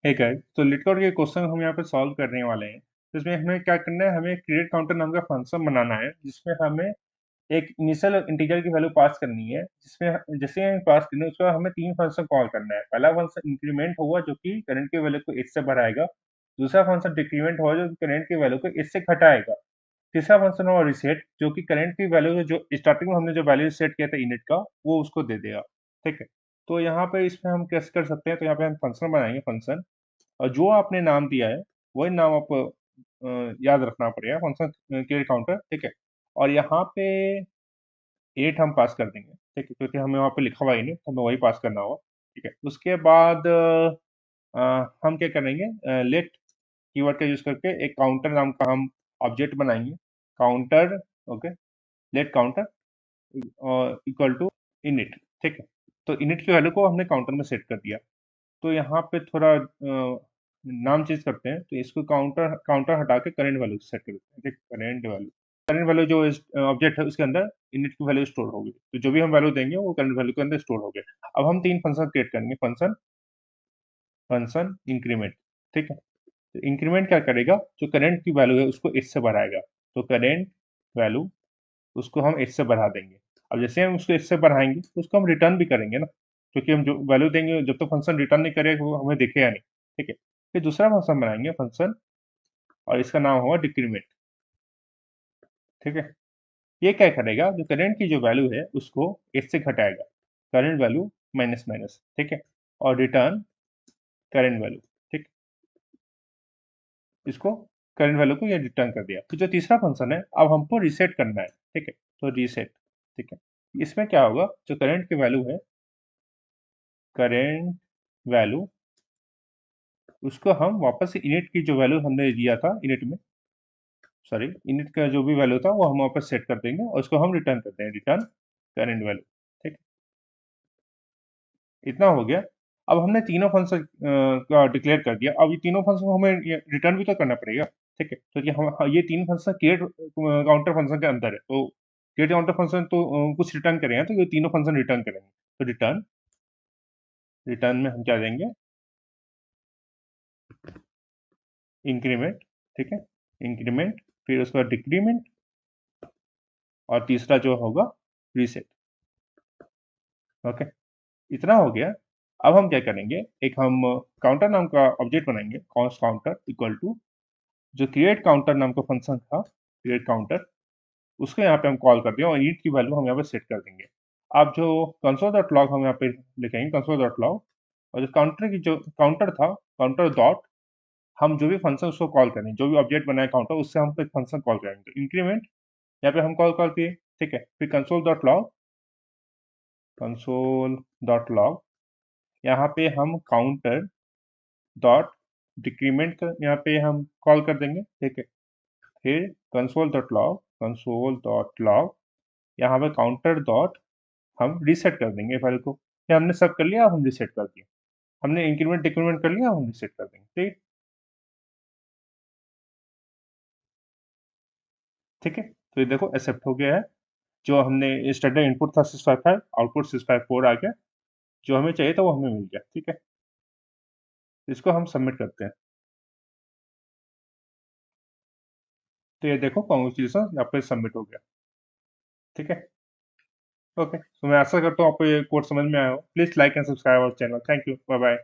ठीक है, तो लिट कोड के क्वेश्चन हम यहाँ पे सॉल्व करने वाले हैं। तो इसमें हमें क्या करना है, हमें क्रिएट काउंटर नाम का फंक्शन बनाना है, जिसमें हमें एक इनिशियल इंटीजर की वैल्यू पास करनी है, जिसमें जैसे हम पास करने उसके बाद हमें 3 फंक्शन कॉल करना है। पहला फंक्शन इंक्रीमेंट होगा जो कि करंट की वैल्यू को 1 से बढ़ाएगा। दूसरा फंक्शन डिक्रीमेंट होगा जो करंट की वैल्यू को 1 से घटाएगा। तीसरा फंक्शन होगा रीसेट जो कि करंट की वैल्यू जो स्टार्टिंग में हमने जो वैल्यू सेट किया था इनिट का वो उसको दे देगा। ठीक है, तो यहाँ पे इसमें हम कैसे कर सकते हैं, तो यहाँ पे हम फंक्शन बनाएंगे फंक्शन, और जो आपने नाम दिया है वही नाम आपको याद रखना पड़ेगा, फंक्शन क्रिएट काउंटर। ठीक है, और यहाँ पे 8 हम पास कर देंगे। ठीक है, क्योंकि हमें वहाँ पे लिखा हुआ ही नहीं तो हमें वही पास करना होगा। ठीक है, उसके बाद हम क्या करेंगे, लेट कीवर्ड का यूज करके एक काउंटर नाम का हम ऑब्जेक्ट बनाएंगे। Counter, okay, let counter equal to init. ठीक है, तो इनिट की वैल्यू को हमने काउंटर में सेट कर दिया। तो यहाँ पे थोड़ा नाम चेंज करते हैं, तो इसको काउंटर काउंटर हटा के करंट वैल्यू सेट कर देते हैं। ठीक, करंट वैल्यू जो ऑब्जेक्ट है उसके अंदर इनिट की वैल्यू स्टोर होगी, तो जो भी हम वैल्यू देंगे वो करंट वैल्यू के अंदर स्टोर हो गया। अब हम 3 फंक्शन क्रिएट करेंगे, फंक्शन फंक्शन इंक्रीमेंट। ठीक है, तो इंक्रीमेंट क्या करेगा, जो करंट की वैल्यू है उसको 1 से बढ़ाएगा। तो करंट वैल्यू उसको हम 1 से बढ़ा देंगे। अब जैसे हम उसको 1 से बढ़ाएंगे तो उसको हम रिटर्न भी करेंगे ना, क्योंकि हम जो वैल्यू देंगे जब तक फंक्शन रिटर्न नहीं करेगा वो हमें दिखेगा नहीं। ठीक है, फिर दूसरा फंक्शन बनाएंगे फंक्शन, और इसका नाम होगा डिक्रीमेंट। ठीक है, ये क्या करेगा, जो करंट की जो वैल्यू है उसको 1 से घटाएगा, करंट वैल्यू माइनस माइनस। ठीक है, और रिटर्न करंट वैल्यू। ठीक, इसको करंट वैल्यू को ये रिटर्न कर दिया। तो जो तीसरा फंक्शन है अब हमको रीसेट करना है। ठीक है, तो रीसेट। ठीक है, इसमें क्या होगा, जो करंट की वैल्यू है, करंट वैल्यू उसको हम वापस से इनिट की जो वैल्यू हमने दिया था इनिट में, सॉरी, इनिट का जो भी वैल्यू था वो हम वापस सेट कर देंगे और उसको हम रिटर्न करते हैं, रिटर्न करंट वैल्यू। ठीक, इतना हो गया। अब हमने तीनों फंक्शन का डिक्लेयर कर दिया। अब ये तीनों फंक्शन को हमें रिटर्न भी तो करना पड़ेगा। ठीक है, तो ये हम ये तीन फंक्शन क्रिएट काउंटर फंक्शन के अंदर है, तो क्रिएट काउंटर फंक्शन तो कुछ रिटर्न करेंगे, तो ये तीनों फंक्शन रिटर्न करेंगे। तो रिटर्न, रिटर्न में हम क्या देंगे, इंक्रीमेंट। ठीक है, इंक्रीमेंट, फिर उसके बाद डिक्रीमेंट, और तीसरा जो होगा रीसेट। ओके, इतना हो गया। अब हम क्या करेंगे, एक हम काउंटर नाम का ऑब्जेक्ट बनाएंगे, कॉन्स्ट काउंटर इक्वल टू जो क्रिएट काउंटर नाम का फंक्शन था, क्रिएट काउंटर, उसको यहाँ पे हम कॉल कर दिया और ईट की वैल्यू हम यहाँ पे सेट कर देंगे। अब जो कंसोल डॉट लॉग हम यहाँ पे लिखेंगे, कंसोल डॉट लॉग, और जो काउंटर की जो काउंटर था, काउंटर डॉट, हम जो भी फंक्शन उसको कॉल करेंगे, जो भी ऑब्जेक्ट बनाए काउंटर उससे हम एक फंक्शन कॉल करेंगे। तो इंक्रीमेंट यहाँ पे हम कॉल कर दिए। ठीक है, फिर कंसोल डॉट लॉग, यहाँ पे हम काउंटर डॉट डिक्रीमेंट कर यहाँ पे हम कॉल कर देंगे। ठीक है, फिर कंसोल डॉट लॉग यहाँ पे काउंटर डॉट हम रीसेट कर देंगे फाइल को। ये हमने सब कर लिया, अब हम रीसेट कर दिया। हमने इंक्रीमेंट डिक्रीमेंट कर लिया, अब हम रीसेट कर देंगे। ठीक, ठीक है, तो ये देखो एक्सेप्ट हो गया है। जो हमने स्टैंडर्ड इनपुट था 655, आउटपुट 654 आ गया, जो हमें चाहिए था वो हमें मिल गया। ठीक है, इसको हम सबमिट करते हैं। तो ये देखो, कॉन्ग्रेचुलेसन, यहाँ पे सबमिट हो गया। ठीक है, ओके, तो मैं आशा करता हूँ आपको ये कोड समझ में आया हो। Please like and subscribe our channel. Thank you, bye bye.